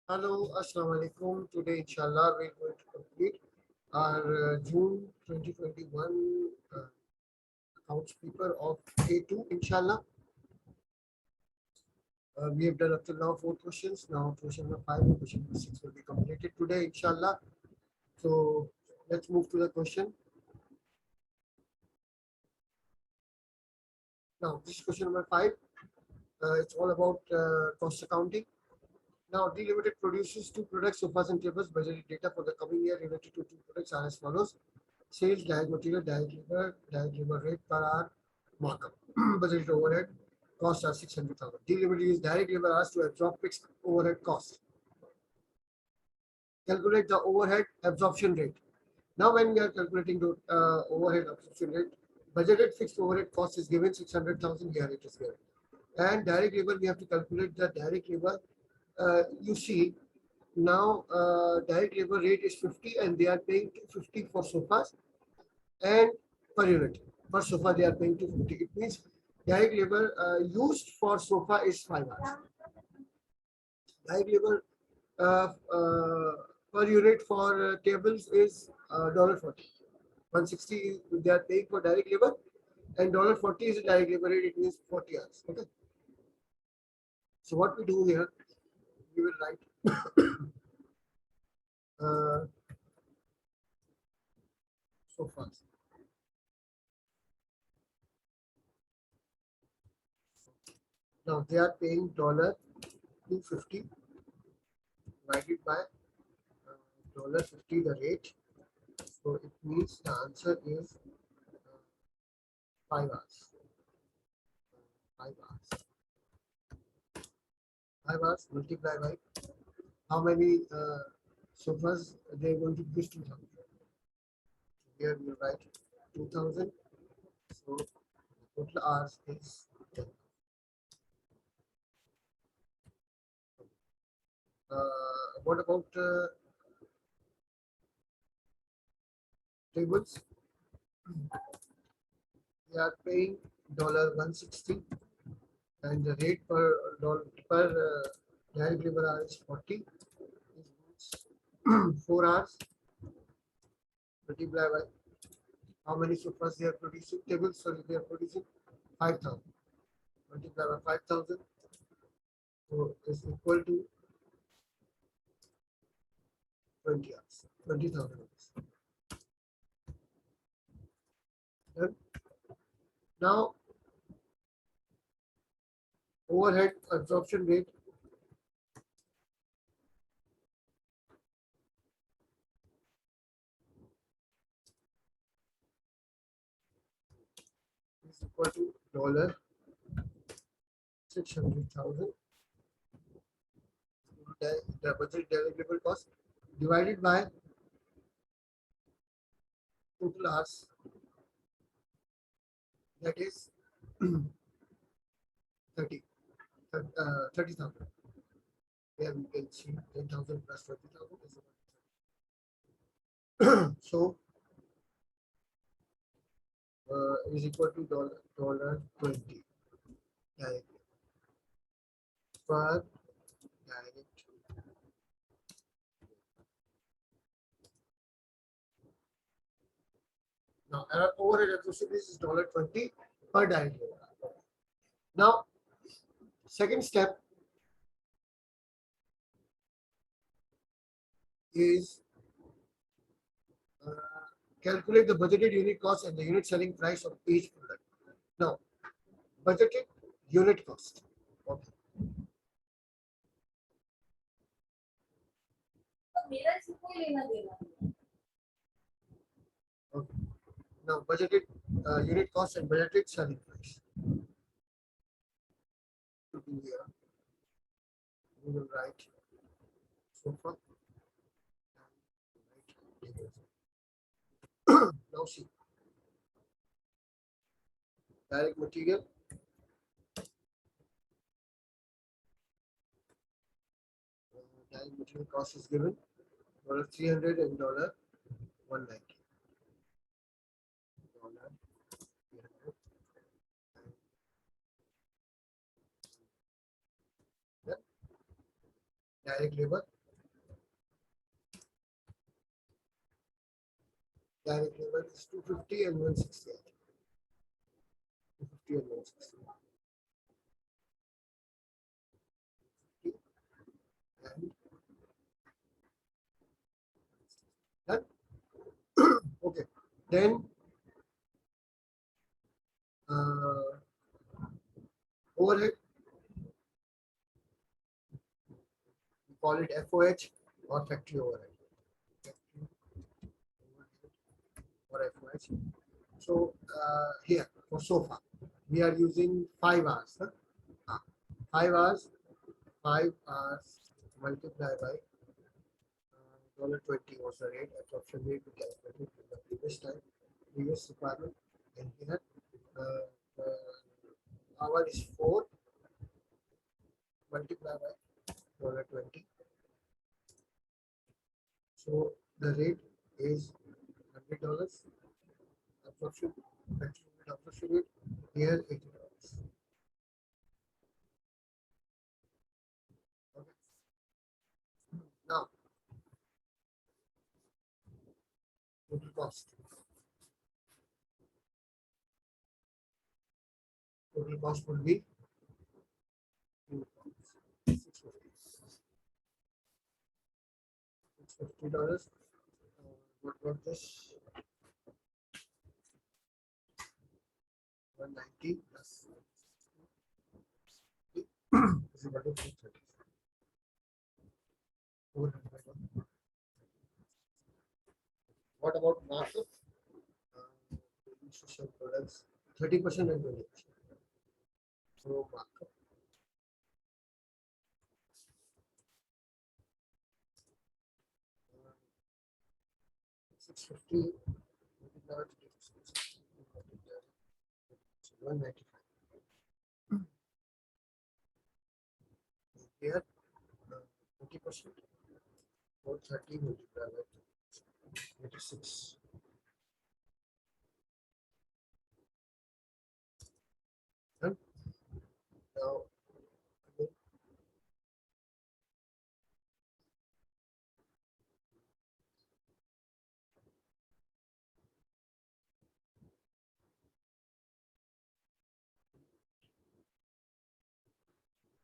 Hello, Assalamu alaikum. Today, inshallah, we're going to complete our June 2021 accounts paper of A2, inshallah. We have done up to now 4 questions. Now, question number 5 and question number 6 will be completed today, inshallah. So, let's move to the question. Now, this is question number 5. It's all about cost accounting. Now, D Limited produces two products, sofas and tables. Budgeted data for the coming year related to two products are as follows: sales, direct material, direct labor rate per hour, markup. Budgeted overhead costs are 600,000. D Limited is direct labor hours to absorb fixed overhead costs. Calculate the overhead absorption rate. Now, when we are calculating the overhead absorption rate, budgeted fixed overhead cost is given 600,000. Here it is given. And direct labor, we have to calculate the direct labor. You see, now direct labor rate is 50 and they are paying 250 for sofas and per unit. Per sofa they are paying 250. It means direct labor used for sofa is 5 hours. Direct labor per unit for tables is $40. 160 they are paying for direct labor and $40 is the direct labor rate. It means 40 hours. Okay. So what we do here, we will write sofas. Now they are paying $250 divided by $50 the rate. So it means the answer is 5 hours. 5 hours. 5 hours multiplied by how many sofas they are going to produce 2,000. Here we write 2,000. So the total hours is 10. What about tables? They are paying $160 and the rate per dollar per direct labor hour is 40. 4 hours multiplied by how many sofas they are producing, tables, sorry, they are producing 5,000. Multiplied by 5,000. So is equal to 20 hours, 20,000 hours. Then now overhead absorption rate is equal to $600,000. The budget deliverable cost divided by total hours, that is 30 30,000. Here we can see 10,000 plus 20,000 is so is equal to $20 direct per direct. Now our overhead absorption is $20 per direct labor. Now second step is calculate the budgeted unit cost and the unit selling price of each product. Now, budgeted unit cost. Okay. Okay. Now, budgeted unit cost and budgeted selling price. To do here, we will write sofa. Now see, direct material. Direct material cost is given $300 and $190. Direct labor Direct labor is 250 and 160. 250 and 160. And done. Okay. Then uh, overhead, we call it FOH or factory overhead. Factory overhead or FOH. So here for sofa, we are using 5 hours. Huh? 5 hours, 5 hours multiplied by $20 was the rate, absorption rate we calculated in the previous time, previous requirement. And here the hour is 4 multiplied by $20. So the rate is $100. Absorption, factory unit absorption rate, here $80. Okay. Now, total cost. Total cost would be $650. What about this? 190 plus is equal to 230. 400. What about markup? Social products 30% and 20%. So markup 650 195. Here 20% 430 multiplied by 86. And now again,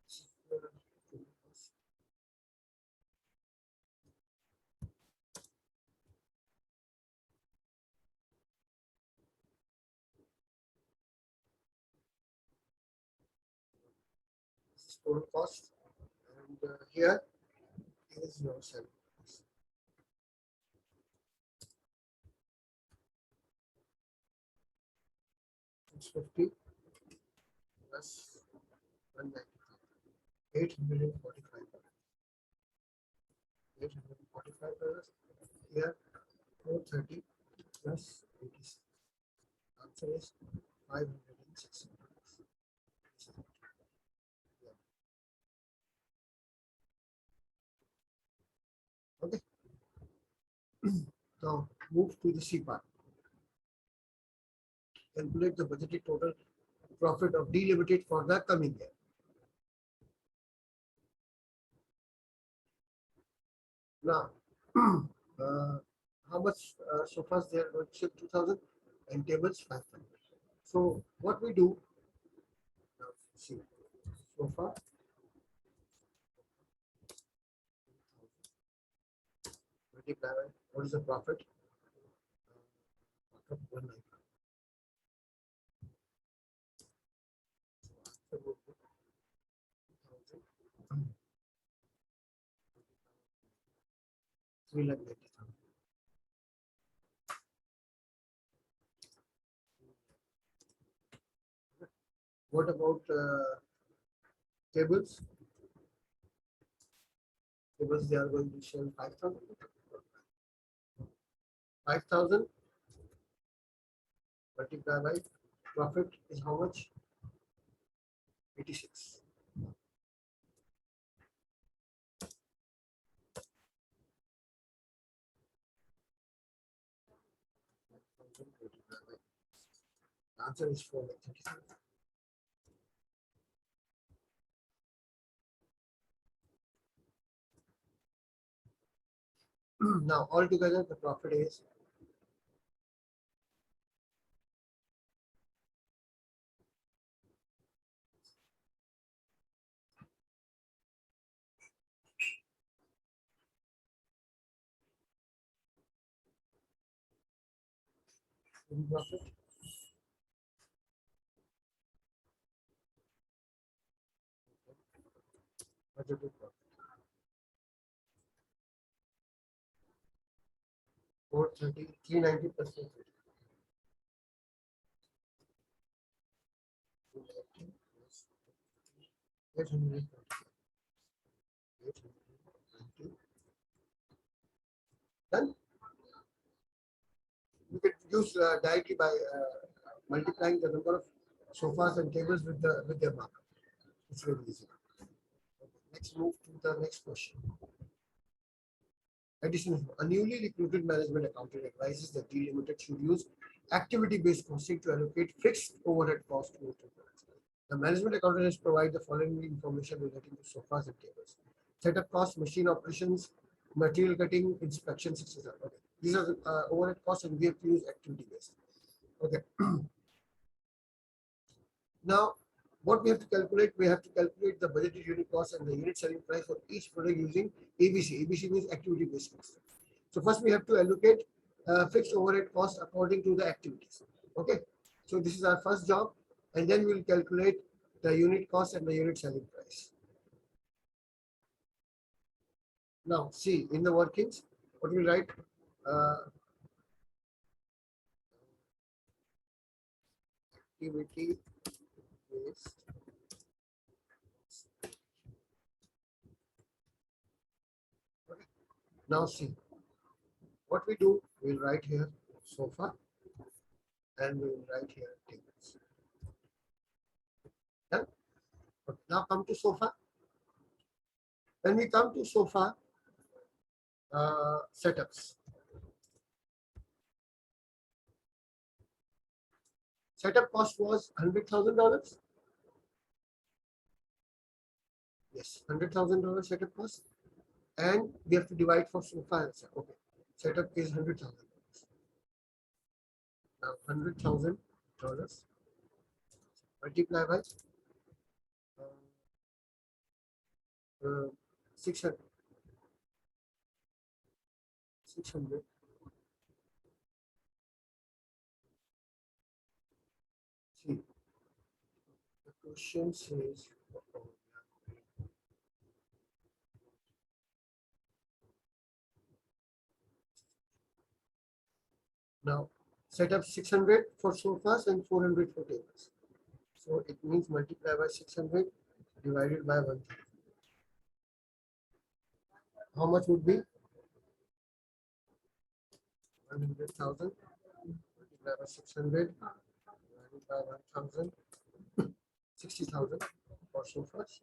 this is total cost, and here is your selling price. 650 plus 195, 845. $845. Here 430 plus 86. Answer is 506. Okay. Now move to the C part. Calculate the budgeted total profit of D Limited for the coming year. Now, how much sofas they are going to ship? 2,000 and tables 500. So what we do now, see sofa multiply by what is the profit? Markup 190. So answer would be 2,000, 390,000. What about tables? Tables they are going to sell 5,000. 5,000 multiplied by profit is how much? 86. The answer is 437. Now altogether the profit is Trading profit. Budgeted profit. 430, 390%. 800. Done. You can use directly by multiplying the number of sofas and tables with their mark. It's very easy. Okay, let's move to the next question. Additional, a newly recruited management accountant advises that D Limited should use activity-based costing to allocate fixed overhead costs to its employees. The management accountant has provided the following information relating to sofas and tables: setup costs, machine operations, material cutting, inspections, etc. Okay. These are the overhead costs, and we have to use activity-based. Okay. Now, what we have to calculate? We have to calculate the budgeted unit cost and the unit selling price for each product using ABC. ABC means activity-based cost. So first we have to allocate fixed overhead cost according to the activities. Okay. So this is our first job, and then we'll calculate the unit cost and the unit selling price. Now, see in the workings, what we write? Activity based. Okay. Now see what we do. We'll write here sofa, and we will write here tables. Yeah? Okay. Now come to sofa. When we come to sofa setups, setup cost was $100,000. Yes, $100,000 setup cost, and we have to divide for sofa answer. Okay, setup is $100,000. Now $100,000 multiply by 600. 600. See, the question says. Now, set up 600 for sofas and 400 for tables. So it means multiply by 600 divided by 1,000. How much would be? 100,000 multiply by 600 divided by 1,000. 60,000 for sofas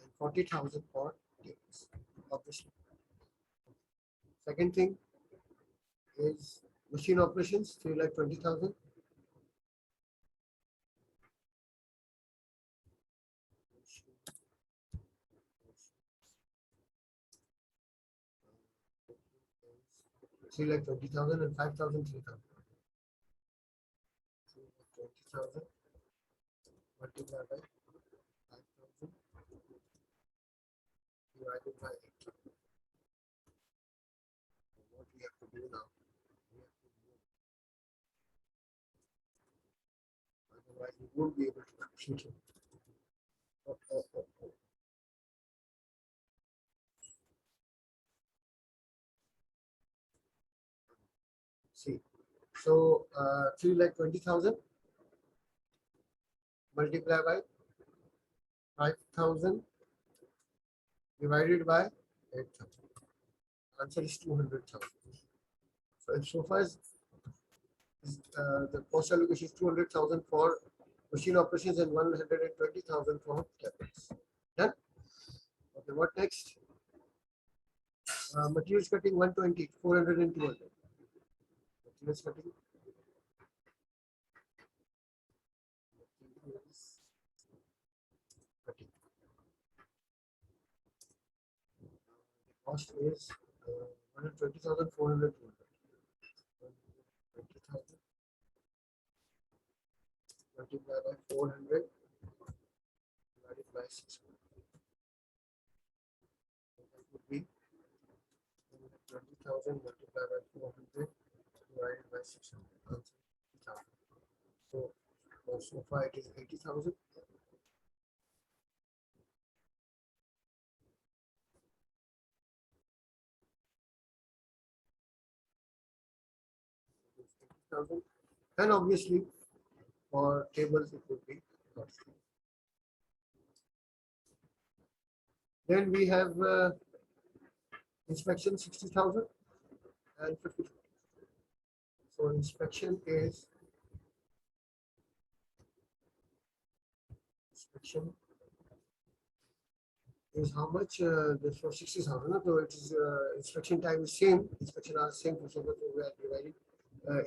and 40,000 for tables. Obviously. Second thing is machine operations, 3,20,000. Three lakh 20,000 and 5,000, 3,000. 20,000 multiplied by 5,000 divided by 8. What we have to do now? We have to move. Otherwise, we won't be able to compute it. See, so 3,20,000 multiply by 5,000 divided by 8,000. Answer is 200,000. So if sofa is the cost allocation is 200,000 for machine operations and 120,000 for tablets. Done. Okay, what next? Materials cutting 120, 400 and 200. Materials cutting. Cost is 120,000, 400, 20,000 multiplied by 400 divided by 600. That would be 20,000 multiplied by 400 divided by 600. So so far it is 80,000. And obviously for tables it would be 40. Then we have inspection 60,000 and 50. So inspection is how much? This for 60,000. So it is inspection time is same. Inspection are same. So we are dividing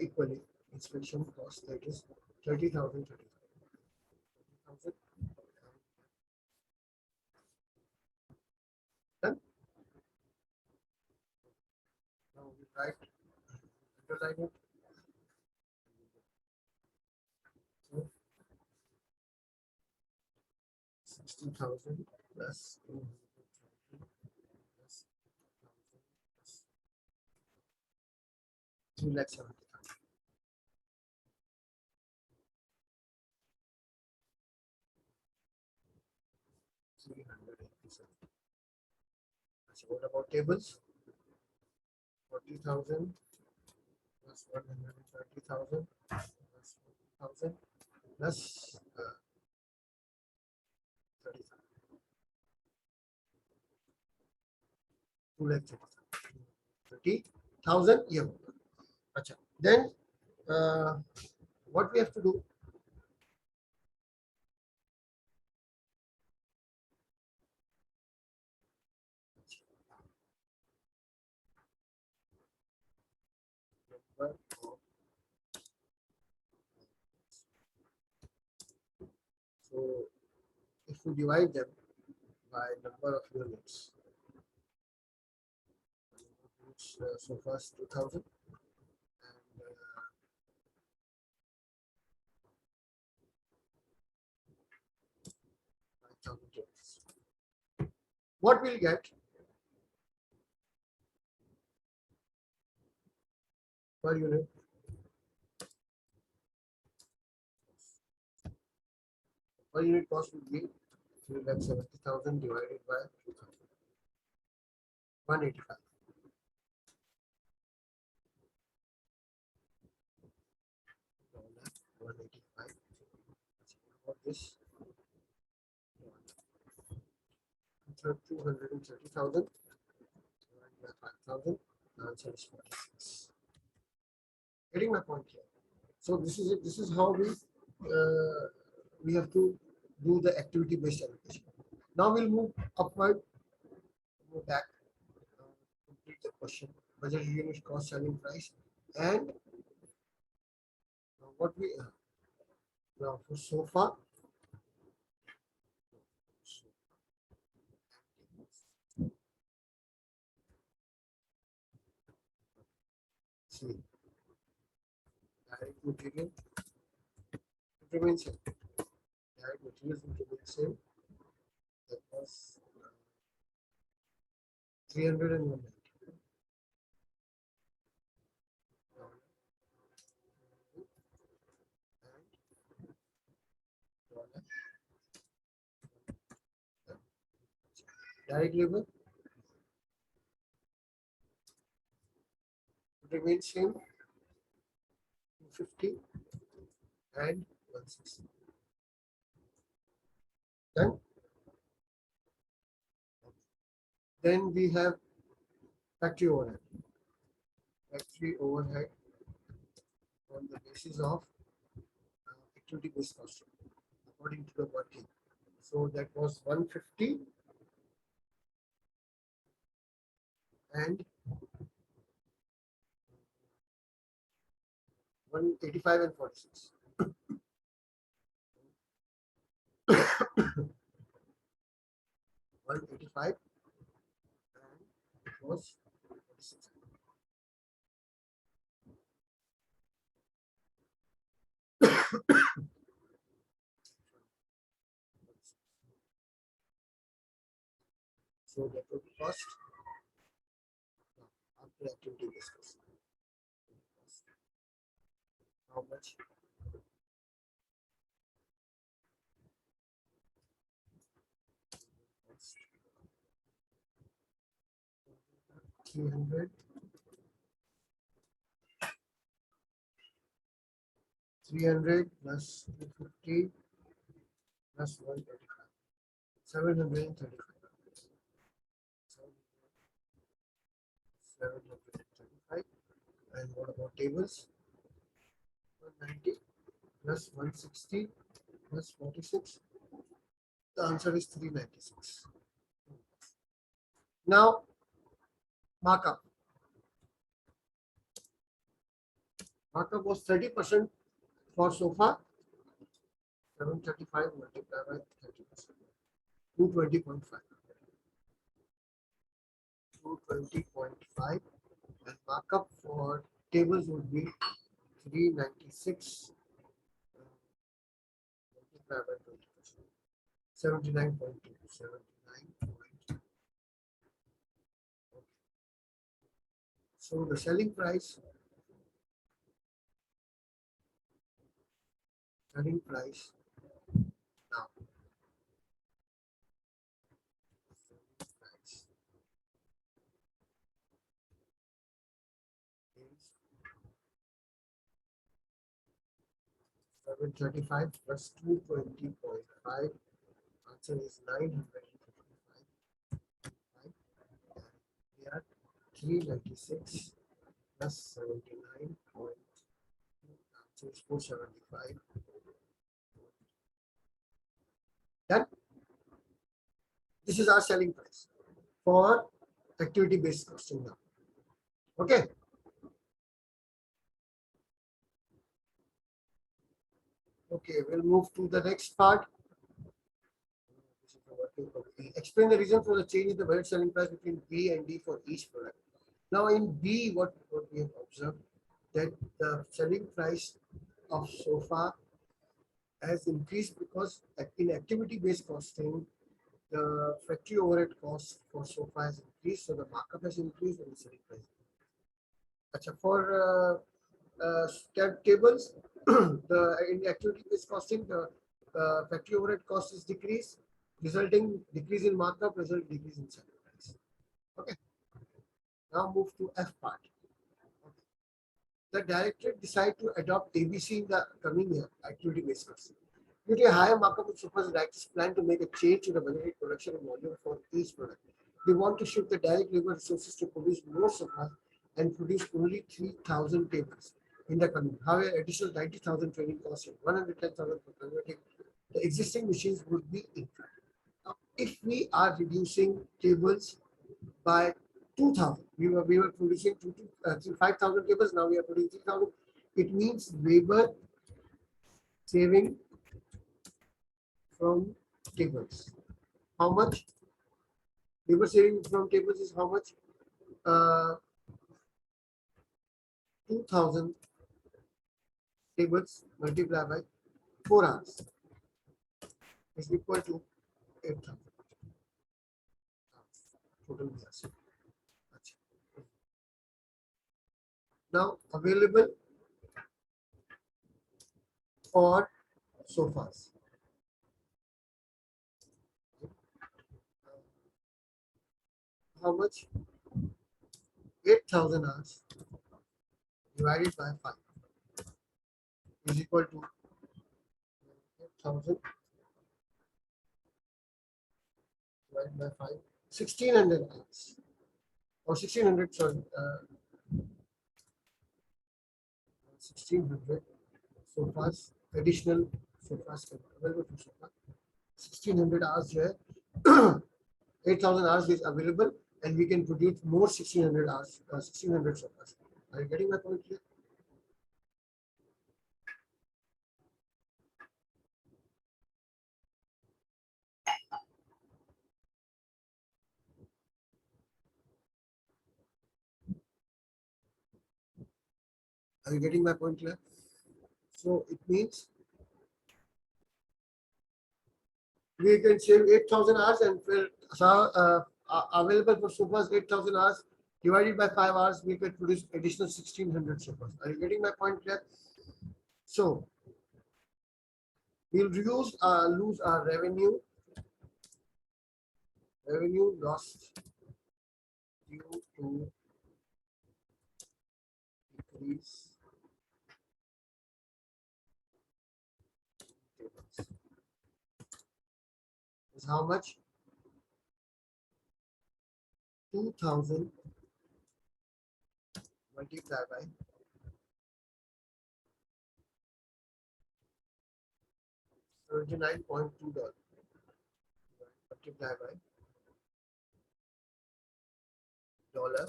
equally. Inspection cost that is 30,000. 30,000. Done. Now we write underline it. So 60,000 plus 2,70,000. 387. So what about tables? 40,000 plus 130,000 plus 40,000 plus 30,000. 2,30,000 year. Acha. Then what we have to do? So if we divide them by number of units, so first 2,000 and 5,000 units. What we'll get per unit? Per unit cost will be 3,70,000 divided by 2,000. 185. 185. What this? 230,000 divided by 5,000. The answer is 46. Getting my point here. So this is it. This is how we have to do the activity based allocation. Now we'll move upward, move back, complete the question. Budget unit cost selling price and what we now for sofa. See, direct material remains same. Direct materials will remain same. That was 301. Direct labor remains same. 250 and 160. Done. Then we have factory overhead. Factory overhead on the basis of activity based costing according to the working. So that was 150 and 185 and 46. 185 and it was 46. So the total cost after activity discussed. how much? $300, 300 plus 250 plus 135, 735. 735. And what about tables? 190 plus 160 plus 46. The answer is 396. Now, markup. Markup was 30% for sofa. 735 multiplied by 30%. 220.5. 220.5. And markup for tables would be 396 multiplied by 20%. 79.2. 79. So the selling price now selling price is 735 plus 220.5. Answer is 955. Here 396 plus 79. Answer is 475. Then this is our selling price for activity based costing now. Okay. Okay, we'll move to the next part. Explain the reason for the change in the weighted selling price between B and D for each product. Now in B, what we have observed that the selling price of sofa has increased because in activity-based costing, the factory overhead cost for sofa has increased, so the markup has increased and the selling price. Achha, for tables, in activity-based costing, the factory overhead cost is decreased, resulting decrease in markup, result decrease in selling price. Okay. Now move to F part. Okay. The directorate decide to adopt ABC in the coming year, activity-based costing. Due to a higher markup of sofas, directors plan to make a change to the budgeted production and volume for each product. They want to shift the direct labor resources to produce more sofas and produce only 3,000 tables in the coming. However, additional 90,000 training costs and 110,000 for converting the existing machines would be incurred. Now, if we are reducing tables by 2,000, we were producing 5,000 tables, now we are producing 3,000. It means labor saving from tables. How much? Labor saving from tables is how much? 2,000 tables multiplied by 4 hours is equal to 8,000 total years. Now available for sofas. How much? 8,000 hours divided by 5 is equal to 8,000 divided by 5, 1,600 hours or 1,600, sorry, 1,600 sofas, additional sofas available for sofa. 1,600 hours here, 8,000 hours is available, and we can produce more 1,600 hours, 1,600 sofas. Are you getting my point here? Are you getting my point here? So it means we can save 8,000 hours and available for sofas 8,000 hours divided by 5 hours, we can produce additional 1,600 sofas. Are you getting my point here? So we'll lose our revenue lost due to decrease tables. Is how much? 2000 multiplied by 79.2 multiplied by dollar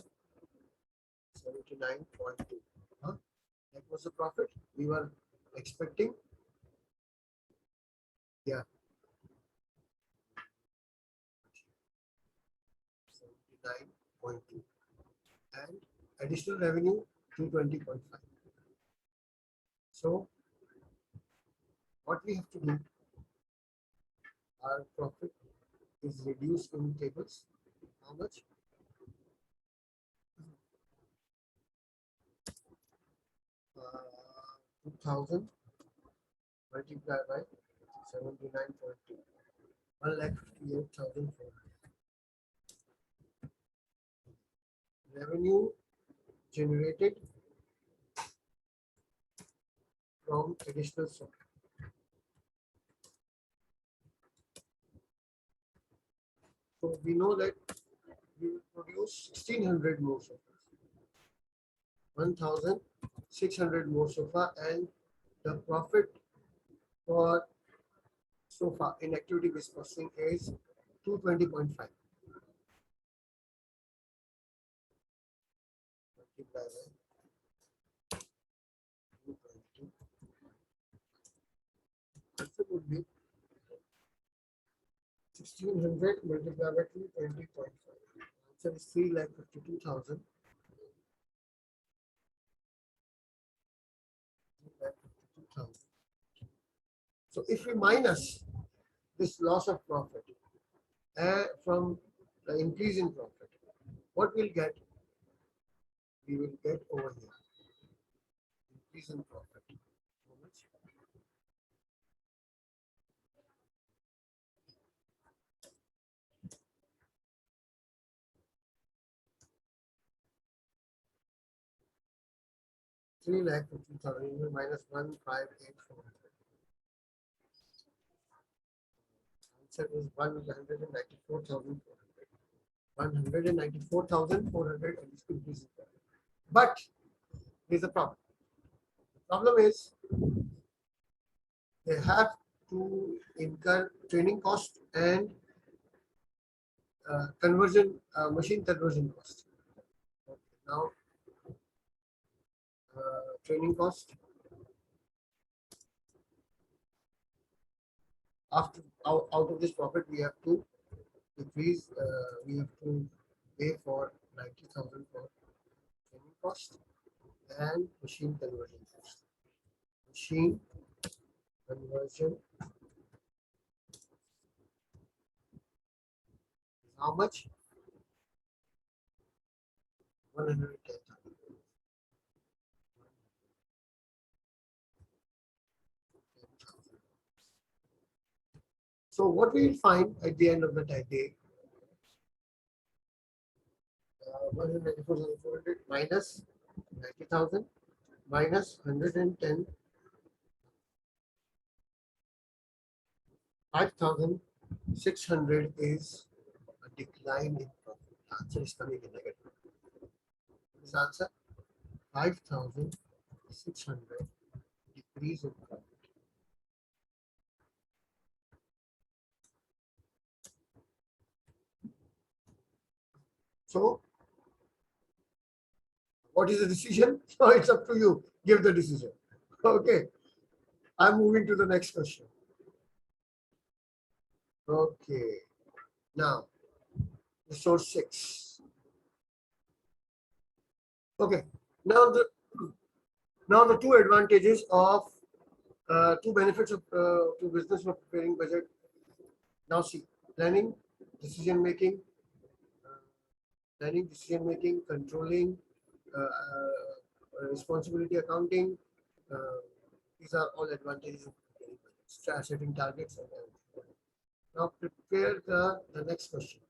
79.2. Huh? That was the profit we were expecting. Yeah, 79.2. And additional revenue 220.5. So what we have to do, our profit is reduced in tables. How much? 2000 multiplied by 79.2. 1,58,400. Revenue generated from additional software. So we know that we will produce 1600 more sofas, 1600 more sofa, and the profit for sofa in activity based costing is 220.5. Multiply by 220. Answer would be 1600 multiplied by 220.5. Answer is 3,52,000. So if we minus this loss of profit from the increase in profit, what we'll get? We will get over here increase in profit. How much? 3,50,000 minus 1,584,000. Answer is 194,400. 194,400 and this increase in profit. But there's a problem. The problem is they have to incur training cost and machine conversion cost. Okay, now training cost out of this profit we have to decrease. We have to pay for 90,000 for training cost and machine conversion cost. Machine conversion is how much? 110,000. So what we will find at the end of the day, 194,400 minus 90,000 minus 110, 5,600 is a decline in profit. Answer is coming in negative. This answer 5,600 decrease in profit. So what is the decision? So it's up to you. Give the decision. Okay. I'm moving to the next question. Okay. Now, resource 6. Okay. Now the two advantages of two benefits of to business for preparing budget. Now see, planning, decision making, controlling, responsibility accounting, These are all advantages of setting targets and everything. Now prepare the next question.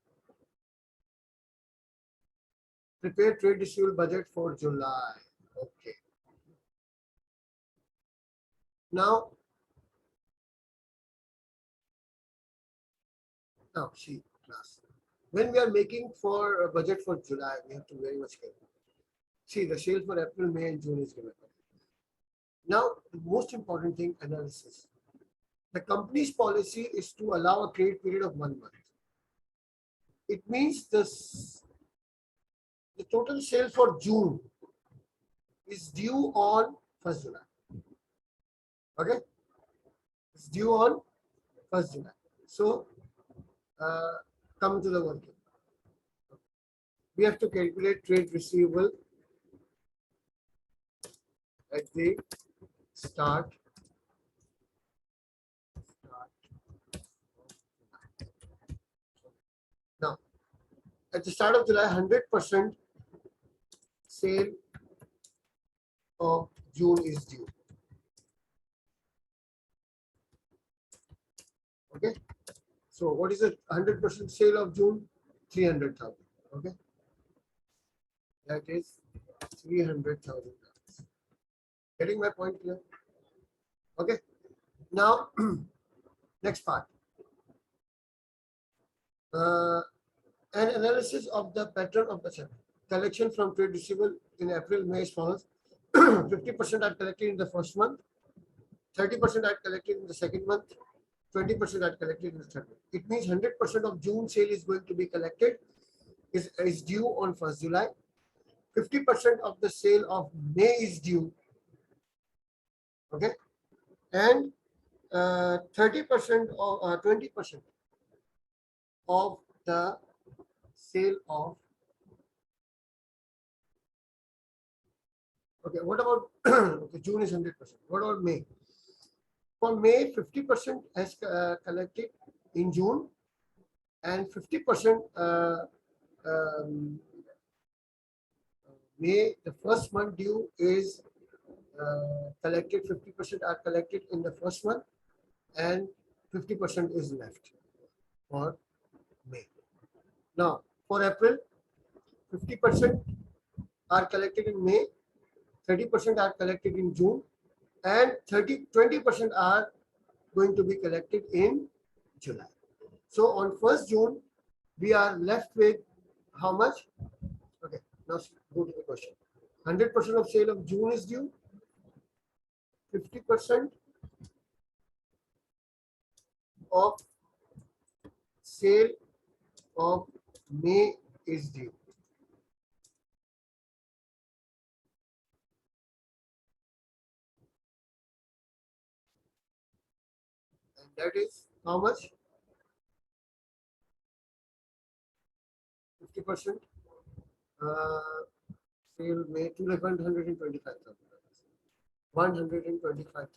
Prepare trade receivable budget for July. Okay. Now see class. When we are making for a budget for July, we have to be very much careful. See the sale for April, May, and June is given. Now the most important thing, analysis. The company's policy is to allow a credit period of 1 month. It means the total sale for June is due on 1st July. Okay, it's due on 1st July. So come to the working. We have to calculate trade receivable at the start. Now, at the start of July, 100% sale of June is due. Okay. So what is the 100% sale of June? 300,000. Okay. That is 300,000. Getting my point here? Okay. Now, next part. An analysis of the pattern of the collection from trade receivable in April, May as follows. 50% are collected in the first month, 30% are collected in the second month, 20% are collected in the third month. It means 100% of June sale is going to be collected, is due on 1st July. 50% of the sale of May is due. Okay. And 30% or 20% of the sale of. Okay, what about okay, June is 100%. What about May? For May, 50% has collected in June, and 50% May, the first month due is collected. 50% are collected in the first month, and 50% is left for May. Now, for April, 50% are collected in May, 30% are collected in June, and 20% are going to be collected in July. So on 1st June, we are left with how much? Okay, now go to the question. 100% of sale of June is due. 50% of sale of May is due. And that is how much? 50%. Sale May to $125,000. $125,000.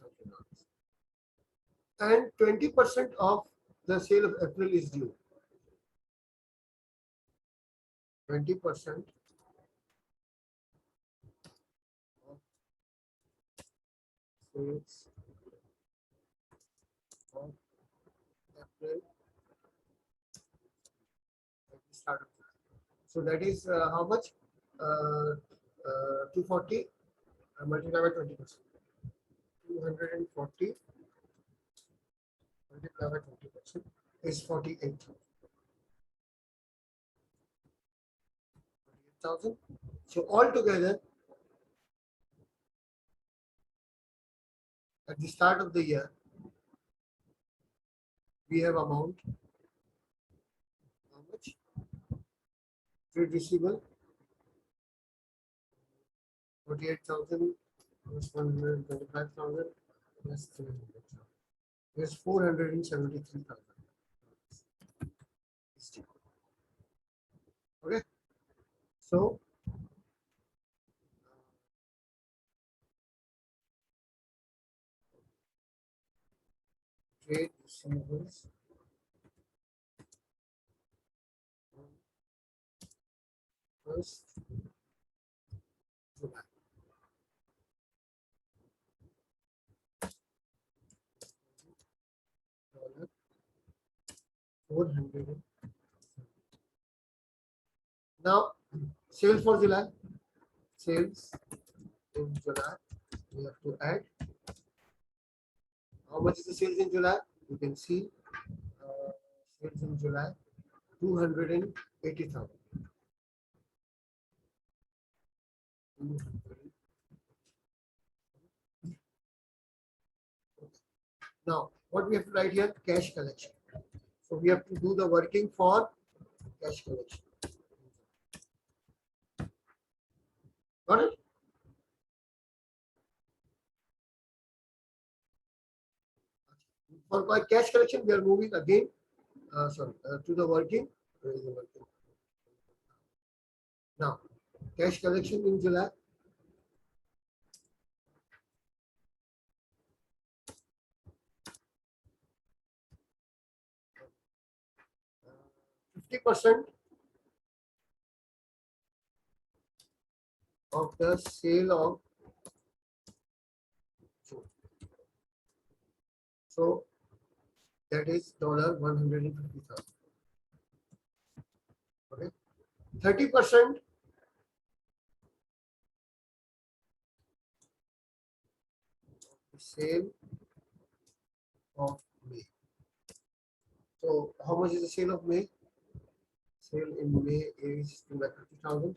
And 20% of the sale of April is due. 20% of sales of April at the start of July. So that is how much? 240 multiplied by 20%. 240 multiplied by 20% is 48,000. So altogether, at the start of the year, we have amount how much? Trade receivable 48,000 plus 125,000 plus 300,000. There's 473,000. Okay. So trade receivables first July. 400. Now, sales for July. Sales in July. We have to add. How much is the sales in July? You can see sales in July 280,000. Now, what we have to write here? Cash collection. So we have to do the working for cash collection. Got it? For cash collection, we are moving again. To the working. Where is the working? Now, cash collection in July. Uh, 50% of the sale of June. So that is $150,000. Okay. 30% sale of May. So how much is the sale of May? Sale in May is 250,000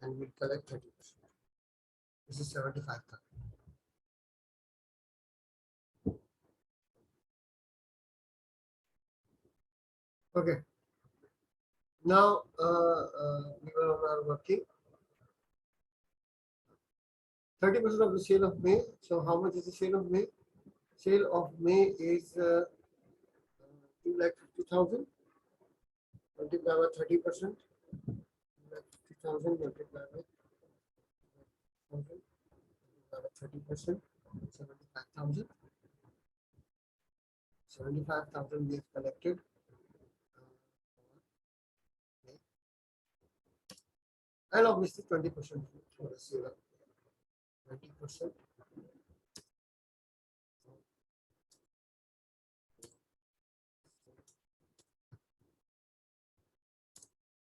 and we'll collect 30%. This is 75,000. Okay. Now we are working 30% of the sale of May. So how much is the sale of May? Sale of May is 250,000 multiplied by 30%. 250,000 multiplied by 30%. 75,000. 75,000 we have collected. And obviously 20% for the sale of 20%.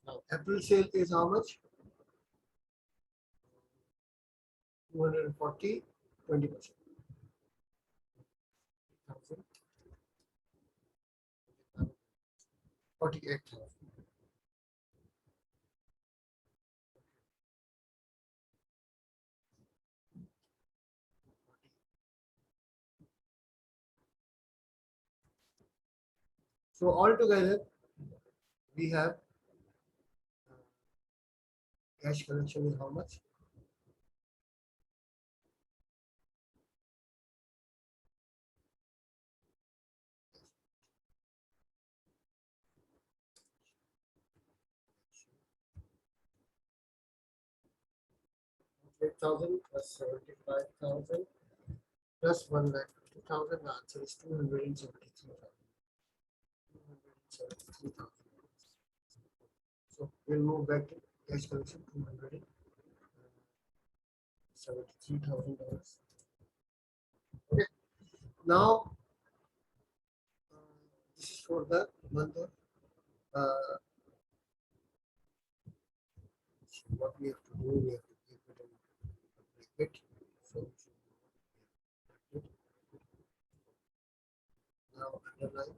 Now, April sale is how much? 240, 20%. 48,000. So altogether, we have cash collection is how much? $8,000 plus 75,000 plus 1,50,000. The answer is 273,000. 273,000. So we'll move back to cash collection. $273,000. Okay. Now this is for the month of what we have to do. We have to keep it in bracket. So now underline.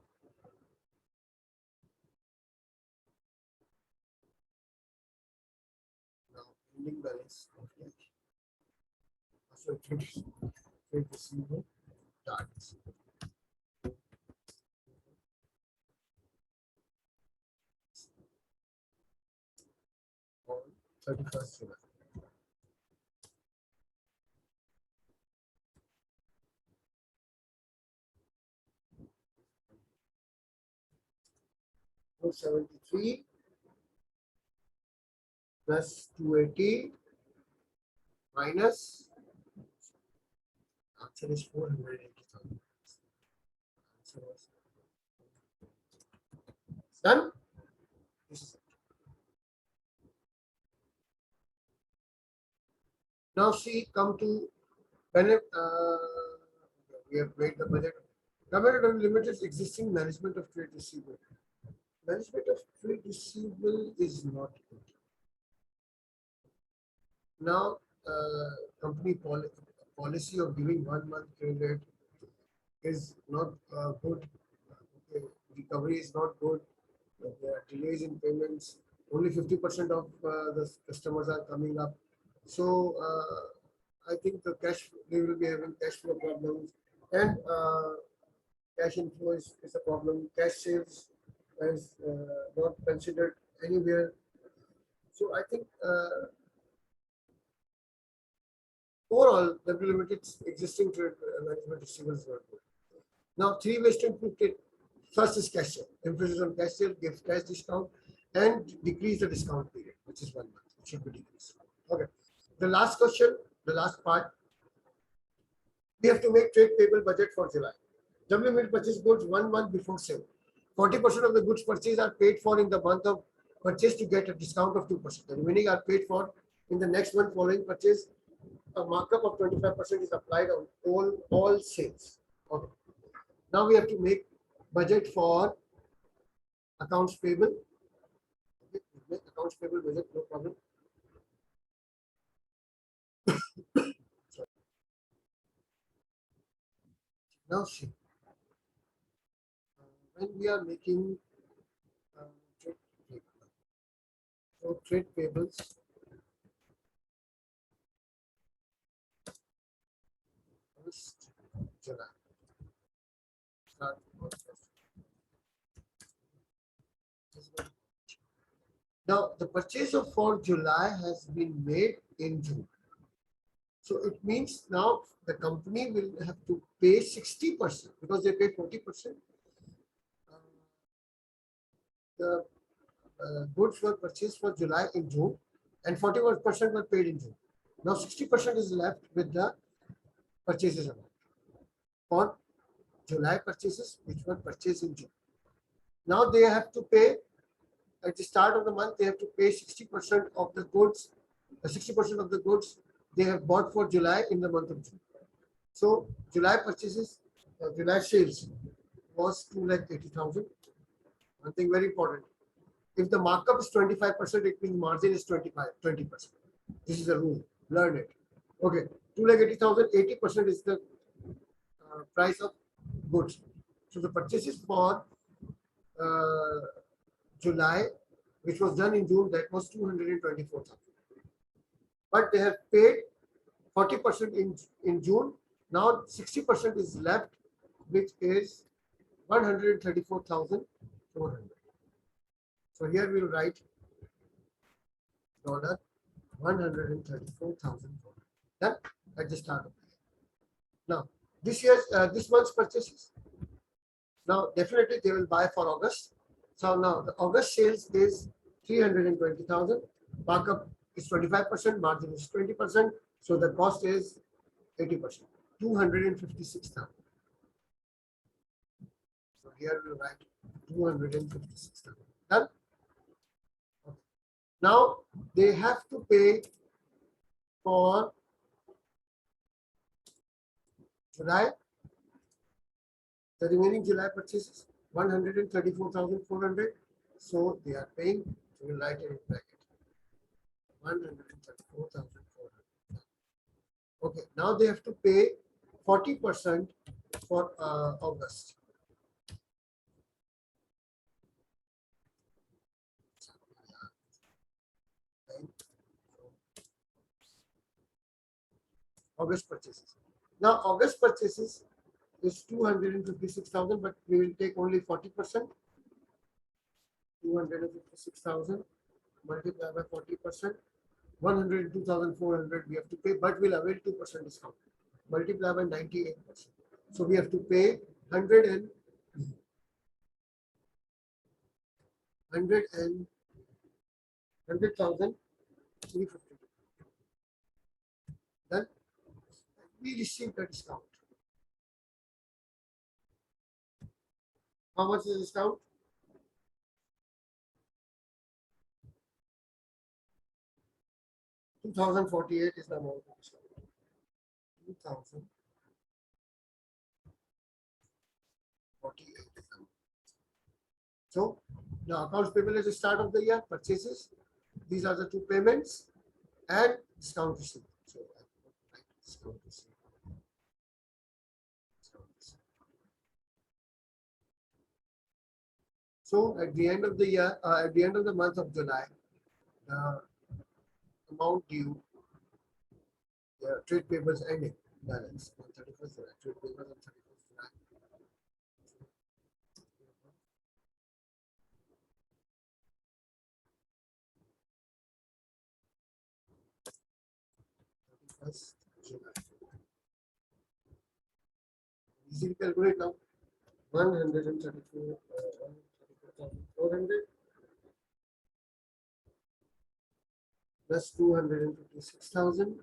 Now ending balance of cash. So trade receivable targets. On 31st July. So 73 plus 280 minus answer is 480,000. Answer was done. This is it. Now see, come to when we have made the budget. Government Limited existing management of trade receivable. management of trade receivable is not good. Now, company policy of giving 1 month credit is not good. Okay, recovery is not good. There are delays in payments. Only 50% of the customers are coming up. So I think they will be having cash flow problems, and cash inflow is a problem. Cash sales is not considered anywhere. So I think overall, W Limited's existing trade management receivables were good. Now, three ways to improve it. First is cash sale. Emphasis on cash sale, give cash discount, and decrease the discount period, which is 1 month. It should be decreased. Okay. The last question, the last part. We have to make trade payable budget for July. W Limited purchase goods 1 month before sale. 40% of the goods purchased are paid for in the month of purchase to get a discount of 2%. The remaining are paid for in the next month following purchase. A markup of 25% is applied on all sales. Okay. Now we have to make budget for accounts payable. Okay. Make accounts payable budget, no problem. Now see, when we are making trade payable, so trade payables, first July. Start with first. Now the purchase of for July has been made in June. So it means now the company will have to pay 60% because they pay 40%. The goods were purchased for July in June and 41% were paid in June. Now 60% is left with the purchases amount for July purchases which were purchased in June. Now they have to pay at the start of the month, they have to pay 60% of the goods, 60% of the goods they have bought for July in the month of June. So July purchases, July sales was 2,80,000. One thing very important. If the markup is 25%, it means margin is 20%. This is a rule. Learn it. Okay. 2,80,000, 80% is the price of goods. So the purchases for July, which was done in June, that was 224,000. But they have paid 40% in June. Now 60% is left, which is 134,400. So here we'll write dollar 134,000. Done at the start of the year. Now this month's purchases. Now definitely they will buy for August. So now the August sales is 320,000. Markup is 25%. Margin is 20%. So the cost is 80%. 256,000. So here we'll write 256,000. Done. Okay. Now they have to pay for July. The remaining July purchases 134,400. So they are paying. So we'll write it in bracket. 134,400. Okay. Now they have to pay 40% for August. August purchases. Now August purchases is 256,000, but we will take only 40%. 256,000 multiplied by 40%. 102,400 we have to pay, but we'll avail 2% discount. Multiply by 98%. So we have to pay 100,350. Then we receive the discount. How much is the discount? 2,048 is the amount of discount. 2,048 is the amount. So Now, accounts payable at the start of the year, purchases. These are the two payments and discount receipt. So, I put like discount receipt. Discount receipt. So, at the end of the year, at the end of the month of July, the amount due, the trade payables ending balance on 31st July, trade payables on 31st July. First July. Easy to calculate now. 134,400 plus 256,000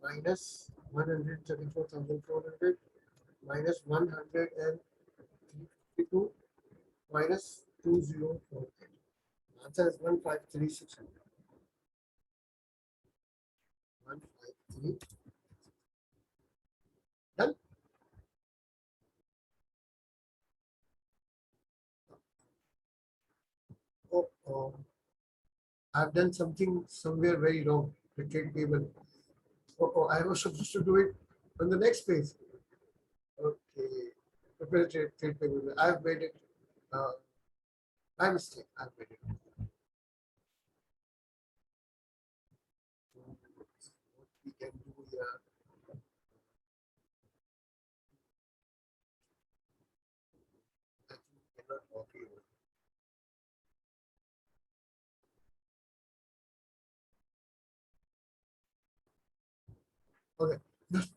minus 134,400 minus 152 minus 2048. Answer is 153,600. 153. Done. Oh, I've done something somewhere very wrong. The trade payable. I was supposed to do it on the next page. Okay. Prepare trade payable. I've made it. My mistake. I've made it. What we can do here. I think we cannot copy it. Okay.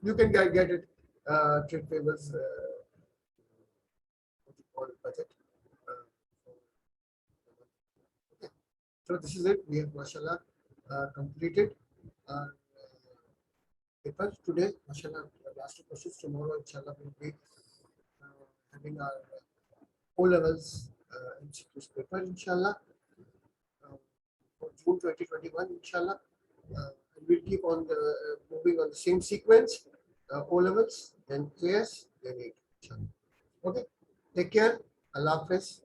You can get it. Trade payables. What you call it, budget. Okay. So this is it. We have mashallah completed our paper today. Mashallah, last two questions. Tomorrow, inshallah, we'll be having our O levels MCQs paper, inshallah, for June 2021, inshallah. And we'll keep on the moving on the same sequence. O levels, then AS, then 8, inshallah. Okay. Take care. Allah Hafiz.